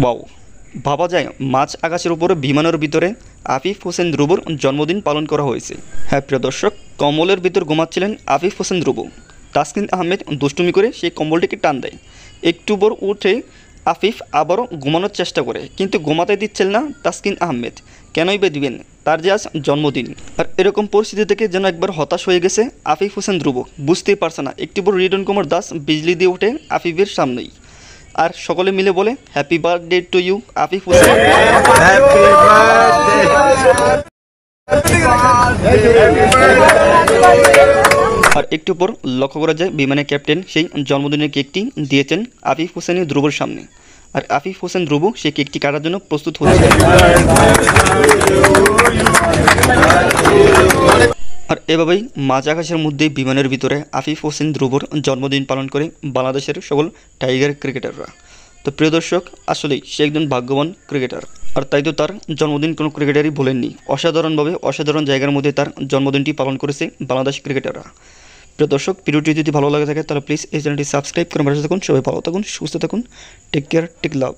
Wow, ভাবা যায় মাঝ আকাশের উপরে বিমানের ভিতরে আফিফ হোসেন ধ্রুবর জন্মদিন পালন করা হয়েছে। হ্যাঁ প্রিয় দর্শক, কম্বলের ভিতর ঘুমাচ্ছিলেন আফিফ হোসেন ধ্রুব। তাসকিন আহমেদ দুষ্টুমি করে সেই কম্বলটিকে টান দেয়। একটু পর উঠে আফিফ আবারও ঘুমানোর চেষ্টা করে, কিন্তু ঘুমাতে দিচ্ছেন না তাসকিন আহমেদ। কেনই বা দিবেন, তার যে আজ জন্মদিন। আর এরকম পরিস্থিতি থেকে যেন একবার হতাশ হয়ে গেছে আফিফ হোসেন ধ্রুব, বুঝতেই পারছে না। একটু পর রিটন কুমার দাস বিজলি দিয়ে উঠে আফিফের সামনেই, আর সকলে মিলে বলে happy birthday to you Afif Hossain. আর একটু পর লক্ষ্য করা যায় বিমানের ক্যাপ্টেন সেই জন্মদিনের কেকটি দিয়েছেন আফিফ হোসেনের ধ্রুবর সামনে। আর আফিফ হোসেন ধ্রুব সেই কেকটি কাটার জন্য প্রস্তুত হচ্ছে। আর এভাবেই মাঝ আকাশের মধ্যে বিমানের ভিতরে আফিফ হোসেন ধ্রুবর জন্মদিন পালন করে বাংলাদেশের সকল টাইগার ক্রিকেটাররা। তো প্রিয় দর্শক, আসলেই সে একজন ভাগ্যবান ক্রিকেটার। আর তাই তো তার জন্মদিন কোনো ক্রিকেটারই ভোলেননি। অসাধারণভাবে অসাধারণ জায়গার মধ্যে তার জন্মদিনটি পালন করেছে বাংলাদেশ ক্রিকেটাররা। প্রিয় দর্শক, ভিডিওটি যদি ভালো লাগে থাকে তাহলে প্লিজ এই চ্যানেলটি সাবস্ক্রাইব করে আমার সাথে থাকুন। সবাই ভালো থাকুন, সুস্থ থাকুন। টেক কেয়ার, টেক লাভ।